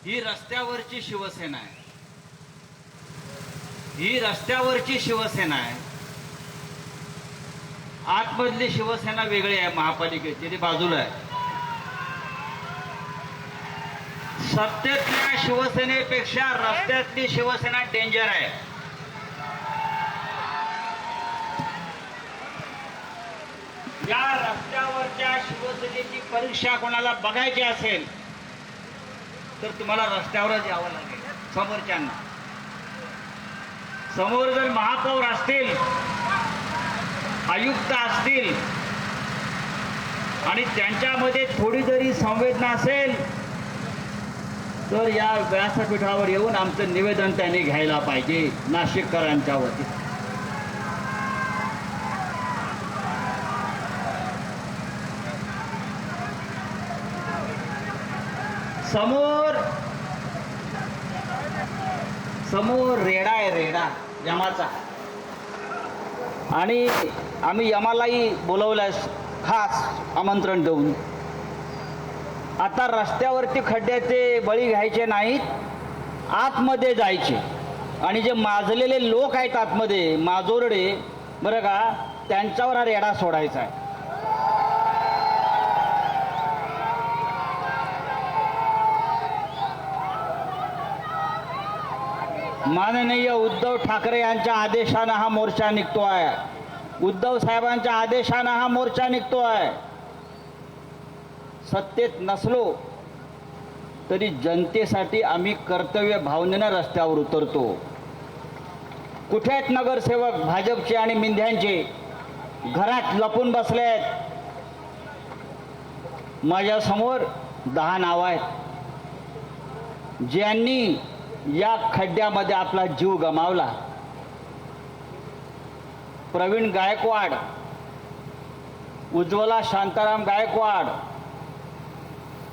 ही रस्त्यावरची शिवसेना आहे. ही रस्त्यावरची शिवसेना आहे. आतमधली शिवसेना वेगळी आहे. महापालिकेची ती बाजूला आहे. सत्तेतल्या शिवसेनेपेक्षा रस्त्यातली शिवसेना डेंजर आहे. या रस्त्यावरच्या शिवसेनेची परीक्षा कोणाला बघायची असेल तर तुम्हाला रस्त्यावरच यावं लागेल. समोरच्यांना समोर जर महापौर असतील, आयुक्त असतील आणि त्यांच्यामध्ये थोडी जरी संवेदना असेल तर या व्यासपीठावर येऊन आमचं निवेदन त्यांनी घ्यायला पाहिजे नाशिककरांच्या वतीने. समोर रेडा आहे, रेडा यमाचा. आणि आम्ही यमालाही बोलवलंय खास आमंत्रण देऊन. आता रस्त्यावरती खड्ड्याचे बळी घ्यायचे नाहीत, आतमध्ये जायचे. आणि जे माजलेले लोक आहेत आतमध्ये, माजोरडे बरं का, त्यांच्यावर हा रेडा सोडायचा आहे. माननीय उद्धव ठाकरे यांच्या आदेशानं हा मोर्चा निघतो आहे. उद्धव साहेबांच्या आदेशानं हा मोर्चा निघतो आहे. सत्तेत नसलो तरी जनतेसाठी आम्ही कर्तव्य भावनेनं रस्त्यावर उतरतो. कुठे आहेत नगरसेवक भाजपचे आणि मिंध्यांचे? घरात लपून बसले आहेत. माझ्यासमोर 10 नावं आहेत ज्यांनी या खड्ड्यामध्ये आपला जीव गमावला. प्रवीण गायकवाड, उज्ज्वला शांताराम गायकवाड,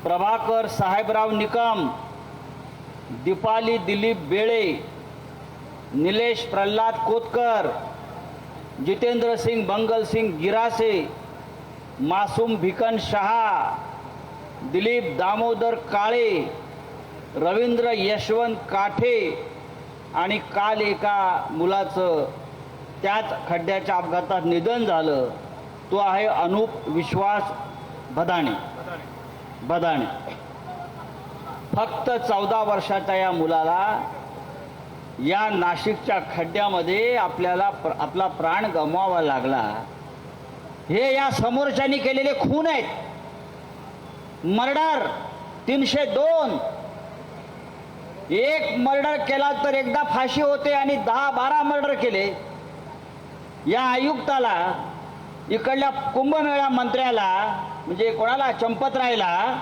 प्रभाकर साहेबराव निकम, दीपाली दिलीप बेळे, निलेश प्रल्हाद कोतकर, जितेंद्र सिंग बंगल सिंग गिरासे, मासूम भिकन शहा, दिलीप दामोदर काळे, रवींद्र यशवंत काठे आणि काल एका मुलाचं त्याच खड्ड्याच्या अपघातात निधन झालं. तो आहे अनुप विश्वास बदाणे. फक्त 14 वर्षाच्या या मुलाला या नाशिकच्या खड्ड्यामध्ये आपल्याला आपला प्राण गमवावा लागला. हे या समोरच्यांनी केलेले खून आहेत. मर्डर 302. एक मर्डर केला तर एकदा फाशी होते आणि 10-12 मर्डर केले. या आयुक्ताला, इकडल्या कुंभमेळा मंत्र्याला, म्हणजे कोणाला, चंपतरायला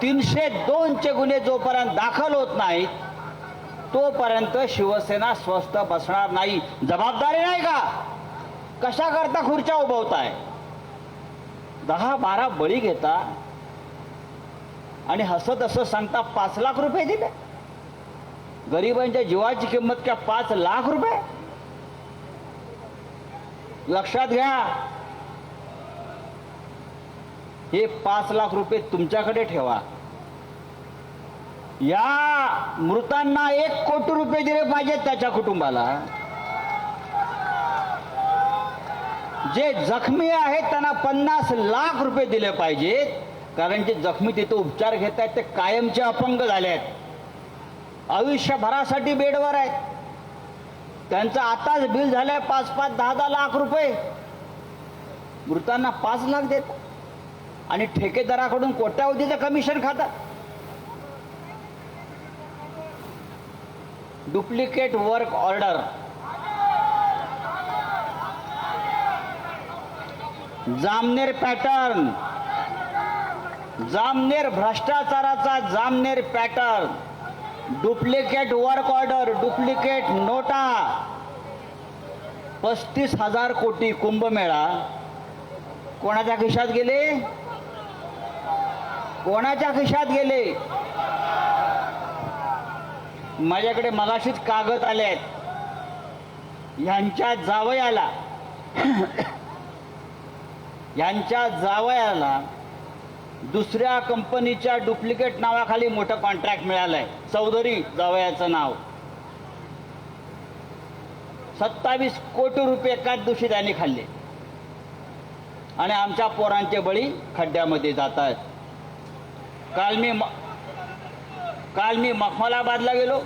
302चे गुन्हे जोपर्यंत दाखल होत नाहीत तोपर्यंत शिवसेना स्वस्थ बसणार नाही. जबाबदारी नाही का? कशा करता खुर्च्या उभवताय? 10-12 बळी घेता आणि हसत असं सांगता 5 लाख रुपये दिले. गरिबांच्या जीवाची किंमत क्या 5 लाख रुपये? लक्षात घ्या, हे 5 लाख रुपये तुमच्याकडे ठेवा. या मृतांना 1 कोटी रुपये दिले पाहिजेत त्याच्या कुटुंबाला. जे जखमी आहेत त्यांना 50 लाख रुपये दिले पाहिजेत, कारण जे जखमी तिथे उपचार घेत आहेत ते कायमचे अपंग झाले आहेत, आयुष्यभरासाठी बेडवर आहेत. त्यांचं आताच बिल झालंय 5-5, 10-10 लाख रुपये. मृतांना 5 लाख देतात आणि ठेकेदाराकडून कोट्यावधीचं कमिशन खातात. Duplicate work order, Jamner pattern, Jamner भ्रष्टाचाराचा Jamner pattern, duplicate work order, duplicate नोटा. 35,000 कोटी कुंभमेळा कोणाच्या खिशात गेले? कोणाच्या खिशात गेले? माझ्याकडे मगाशीच कागद आले आहेत. ह्यांच्या जावयाला दुसऱ्या कंपनीच्या डुप्लिकेट नावाखाली मोठं कॉन्ट्रॅक्ट मिळालंय. चौधरी जावयाचं नाव. 27 कोटी रुपये एकाच दिवशी त्यांनी खाल्ले आणि आमच्या पोरांचे बळी खड्ड्यामध्ये जात आहेत. काल मी मखमलाबादला गेलो.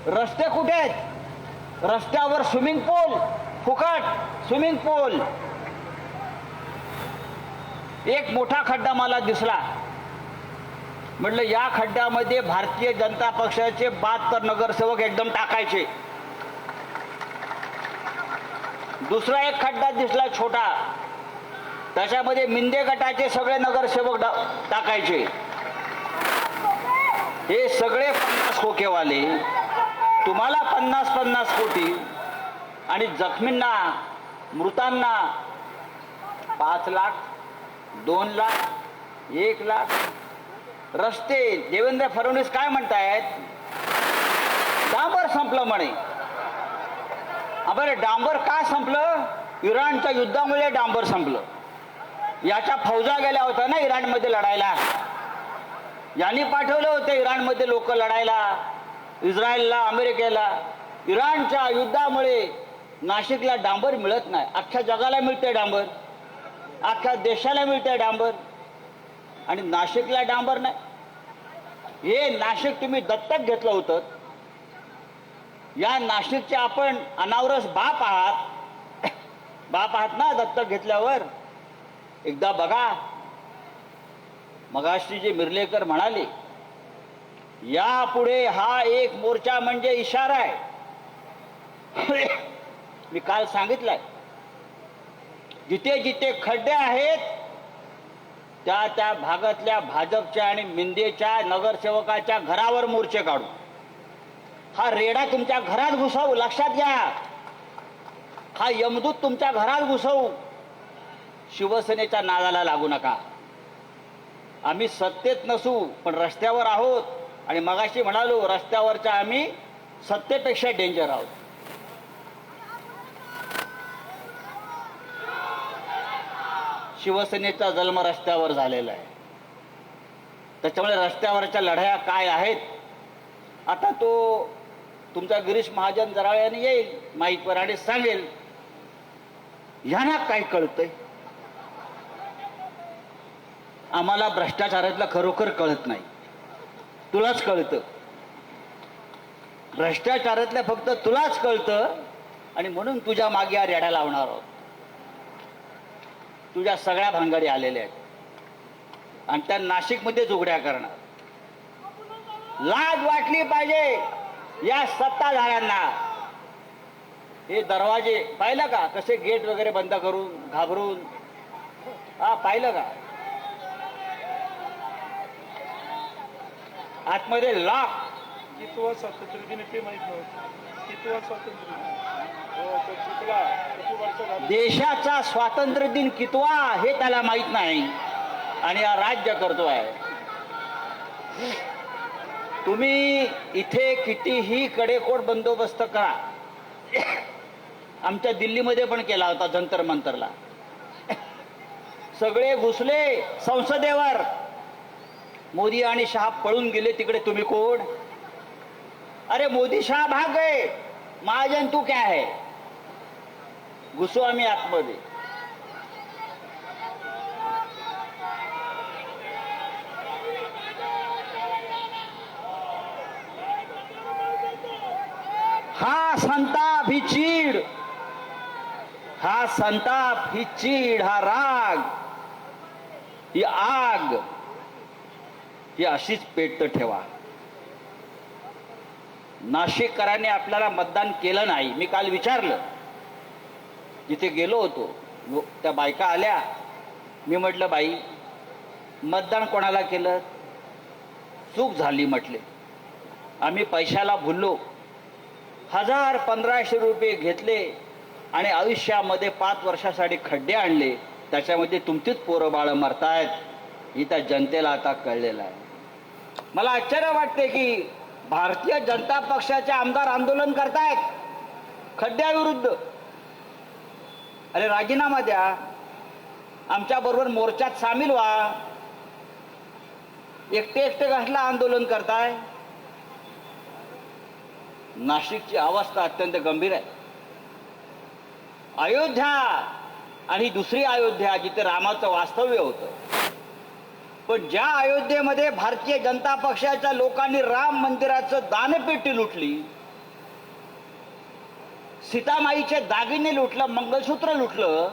रस्ते कुठे आहेत? रस्त्यावर स्विमिंग पूल, फुकट स्विमिंग पूल. एक मोठा खड्डा मला दिसला. म्हटलं या खड्ड्यामध्ये भारतीय जनता पक्षाचे 72 नगरसेवक एकदम टाकायचे. दुसरा एक खड्डा दिसला छोटा, त्याच्यामध्ये मिंदे गटाचे सगळे नगरसेवक टाकायचे. हे सगळे 50 खोकेवाले. तुम्हाला 50 कोटी आणि जखमींना, मृतांना 5 लाख, 2 लाख, 1 लाख. रस्ते देवेंद्र फडणवीस काय म्हणतायत? डांबर संपलं म्हणे. बरं, डांबर का संपलं? इराणच्या युद्धामुळे डांबर संपलं. याच्या फौजा गेल्या होत्या ना इराणमध्ये लढायला. यांनी पाठवले होते इराणमध्ये लोक लढायला, इस्रायलला, अमेरिकेला. इराणच्या युद्धामुळे नाशिकला डांबर मिळत नाही. अख्ख्या जगाला मिळते डांबर, अख्ख्या देशाला मिळते डांबर, आणि नाशिकला डांबर नाही. हे नाशिक तुम्ही दत्तक घेतलं होतं. या नाशिकचे आपण अनावरस बाप आहात. बाप आहात ना दत्तक घेतल्यावर. एकदा बघा, मगाशी जे मिर्लेकर म्हणाले, यापुढे हा एक मोर्चा म्हणजे इशारा आहे. मी काल सांगितलंय, जिथे जिथे खड्डे आहेत त्या त्या भागातल्या भाजपच्या आणि मिंदेच्या नगरसेवकाच्या घरावर मोर्चे काढू. हा रेडा तुमच्या घरात घुसवू. लक्षात घ्या, हा यमदूत तुमच्या घरात घुसवू. शिवसेनेच्या नादाला लागू नका. आम्ही सत्तेत नसू पण रस्त्यावर आहोत, आणि मगाशी म्हणालो रस्त्यावरच्या आम्ही सत्तेपेक्षा डेंजर आहोत. शिवसेनेचा जन्म रस्त्यावर झालेला आहे. त्याच्यामुळे रस्त्यावरच्या लढाया काय आहेत, आता तो तुमचा गिरीश महाजन जराळे येईल माईकवर आणि सांगेल. यांना काय कळतंय? आम्हाला भ्रष्टाचारातला खरोखर कळत नाही. तुलाच कळतं. भ्रष्टाचारातलं फक्त तुलाच कळतं, आणि म्हणून तुझ्या मागे या रेड्या लावणार आहोत. तुझ्या सगळ्या भानगडी आलेल्या आहेत आणि त्या नाशिकमध्येच उघड्या करणार. लाज वाटली पाहिजे या सत्ताधाऱ्यांना. हे दरवाजे पाहिलं का, कसे गेट वगैरे बंद करून घाबरून. हा पाहिलं का? आतमध्ये लॉक. कितवा स्वातंत्र्य दिन ते माहित नव्हतं. कितवा स्वातंत्र्य दिन? देशाचा स्वातंत्र्य दिन कितवा हे त्याला माहित नाही, आणि हा राज्य करतोय. तुम्ही इथे कितीही कडेकोट बंदोबस्त करा. आमच्या दिल्लीमध्ये पण केला होता जंतर मंतरला. सगळे घुसले संसदेवर. मोदी आणि शहा पळून गेले तिकडे. तुम्ही कोण? अरे मोदी शहा भाग गए, महाजन तू क्या है? घुसू आम्ही आतमध्ये. हा संताप, ही चीड, हा संताप, ही चीड, हा राग, ही आग, ही अशीच पेटत ठेवा. नाशिककरांनी आपल्याला मतदान केलं नाही. मी काल विचारलं, जिथे गेलो होतो त्या बायका आल्या. मी म्हटलं बाई मतदान कोणाला केलं? चूक झाली म्हटले. आम्ही पैशाला भुललो. 1000-1500 रुपये घेतले आणि आयुष्यामध्ये 5 वर्षासाठी खड्डे आणले. त्याच्यामध्ये तुमचीच पोरं बाळं मरतायत. ही त्या जनतेला आता कळलेलं आहे. मला आश्चर्य वाटते की भारतीय जनता पक्षाचे आमदार आंदोलन करतायत खड्ड्याविरुद्ध. अरे राजीनामा द्या, आमच्या बरोबर मोर्चात सामील व्हा. एकटे एकटे कसलं आंदोलन करताय? नाशिकची अवस्था अत्यंत गंभीर आहे. अयोध्या आणि दुसरी अयोध्या जिथे रामाचं वास्तव्य होतं, पण ज्या अयोध्येमध्ये भारतीय जनता पक्षाच्या लोकांनी राम मंदिराचं दानपेटी लुटली, सीतामाईचे दागिने लुटलं, मंगळसूत्र लुटलं,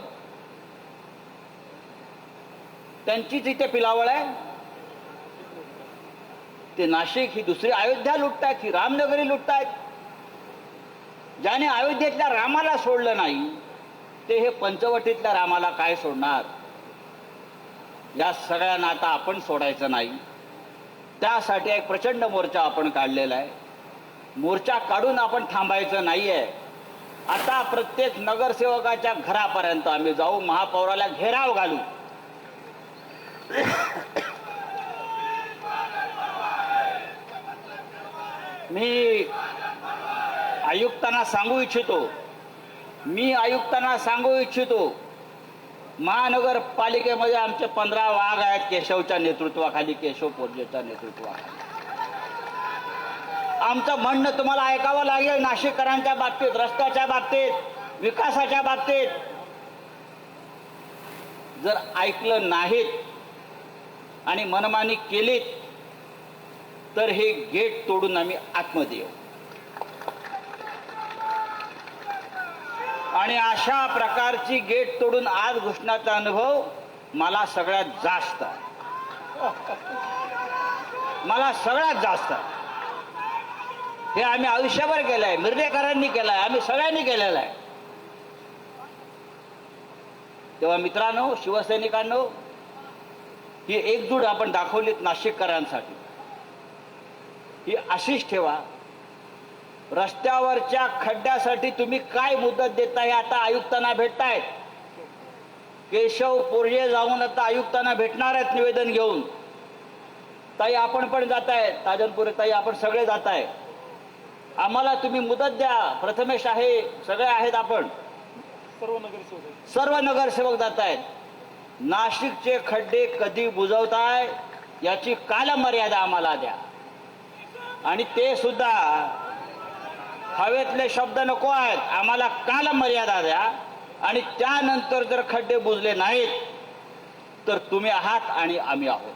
त्यांचीच इथे पिलावळ आहे. ते नाशिक ही दुसरी अयोध्या लुटतायत, ही रामनगरी लुटतायत. ज्याने अयोध्येतल्या रामाला सोडलं नाही ते हे पंचवटीतल्या रामाला काय सोडणार? या सगळ्यांना आता आपण सोडायचं नाही. त्यासाठी एक प्रचंड मोर्चा आपण काढलेला आहे. मोर्चा काढून आपण थांबायचं नाहीये. आता प्रत्येक नगरसेवकाच्या घरापर्यंत आम्ही जाऊ, महापौराला घेराव घालू. मी आयुक्तांना सांगू इच्छितो, महानगरपालिकेमध्ये आमचे 15 वाघ आहेत केशवच्या नेतृत्वाखाली, केशव पोर्जेच्या नेतृत्वाखाली. आमचं म्हणणं तुम्हाला ऐकावं लागेल. नाशिककरांच्या बाबतीत, रस्त्याच्या बाबतीत, विकासाच्या बाबतीत जर ऐकलं नाहीत आणि मनमानी केलीत तर हे गेट तोडून आम्ही आतमध्ये येऊ. आणि अशा प्रकारची गेट तोडून आत घुसण्याचा अनुभव मला सगळ्यात जास्त आहे. हे आम्ही आयुष्यभर केलंय, मिरजेकरांनी केलंय, आम्ही सगळ्यांनी केलेलं आहे. तेव्हा मित्रांनो, शिवसैनिकांनो, ही एकजूट आपण दाखवलीत नाशिककरांसाठी. ही अशीच ठेवा. रस्त्यावरच्या खड्ड्यासाठी तुम्ही काय मुदत देताय? आता आयुक्तांना भेटतायत. केशव पोर्जे जाऊन आता आयुक्तांना भेटणार आहेत निवेदन घेऊन. ताई आपण पण जाताय, ताजनपुरे ताई आपण सगळे जाताय. आम्हाला तुम्ही मुदत द्या. प्रथमेश आहे, सगळे आहेत, आपण सर्व नगरसेवक जात आहेत. नाशिकचे खड्डे कधी बुजवताय याची कालमर्यादा आम्हाला द्या. आणि ते सुद्धा हवेतले शब्द नको आहेत, आम्हाला कालमर्यादा द्या. आणि त्यानंतर जर खड्डे बुजले नाहीत तर तुम्ही आहात आणि आम्ही आहोत.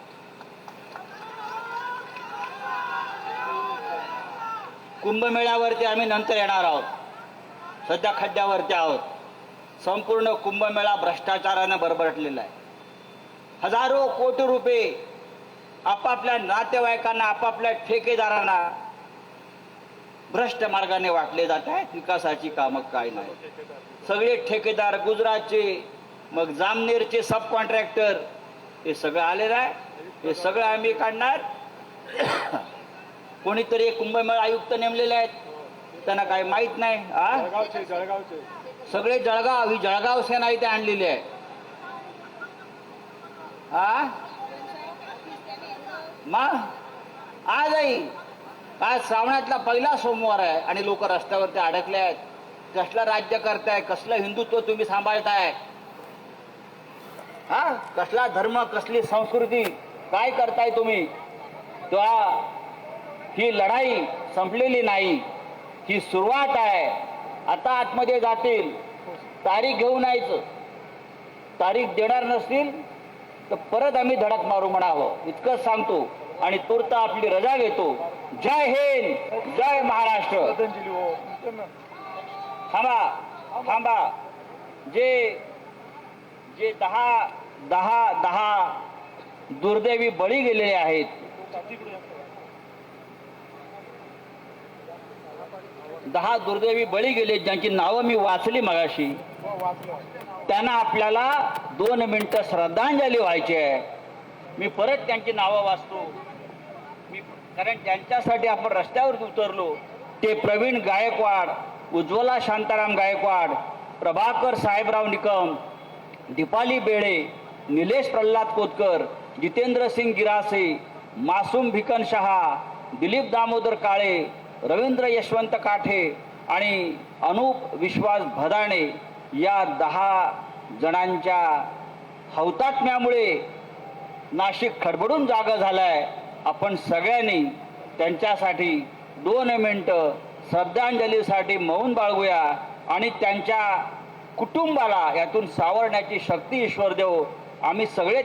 कुंभमेळ्यावरती आम्ही नंतर येणार आहोत. सध्या खड्ड्यावरती आहोत. संपूर्ण कुंभमेळा भ्रष्टाचाराने भरभरटलेला आहे. हजारो कोटी रुपये आपापल्या नातेवाईकांना, आपापल्या ठेकेदारांना भ्रष्ट मार्गाने वाटले जात आहेत. विकासाची कामं काय नाही. सगळे ठेकेदार, गुजरातचे, मग जामनेरचे सब कॉन्ट्रॅक्टर, हे सगळं आलेलं आहे. हे सगळं आम्ही काढणार. कोणीतरी कुंभमेळा आयुक्त नेमलेले आहेत, त्यांना काही माहित नाही. सगळे जळगाव, ही जळगाव सेना इथे आणलेली आहे. मग आज श्रावणातला पहिला सोमवार आहे आणि लोक रस्त्यावरती अडकले आहेत. कसलं राज्य करताय? कसलं हिंदुत्व तुम्ही सांभाळताय? कसला धर्म, कसली संस्कृती, काय करताय तुम्ही? तेव्हा ही लढाई संपलेली नाही, ही सुरुवात आहे. आता आतमध्ये जातील, तारीख घेऊन यायचं. तारीख देणार नसतील तर परत आम्ही धडक मारू म्हणावं, इतकंच सांगतो. आणि तूर्त आपली रजा घेतो. जय हिंद, जय महाराष्ट्र. थांबा. जे 10 दुर्दैवी बळी गेलेले आहेत, 10 दुर्दैवी बळी गेले, ज्यांची नावं मी वाचली मगाशी, त्यांना आपल्याला 2 मिनिटं श्रद्धांजली व्हायची आहे. मी परत त्यांची नावं वाचतो. कारण त्यांच्यासाठी आपण रस्त्यावर उतरलो. ते प्रवीण गायकवाड, उज्ज्वला शांताराम गायकवाड, प्रभाकर साहेबराव निकम, दीपाली बेळे, निलेश प्रल्हाद कोतकर, जितेंद्र सिंग गिरासे, मासूम भिकन शहा, दिलीप दामोदर काळे, रवींद्र यशवंत काठे आणि अनूप विश्वास भदाणे या 10 जणांच्या हौतात्म्यामुळे नाशिक खडबडून जागा झालाय. आपण सगळ्यांनी त्यांच्यासाठी 2 मिनिटं श्रद्धांजलीसाठी मौन बाळगूया आणि त्यांच्या कुटुंबाला यातून सावरण्याची शक्ती ईश्वर देव. आम्ही सगळे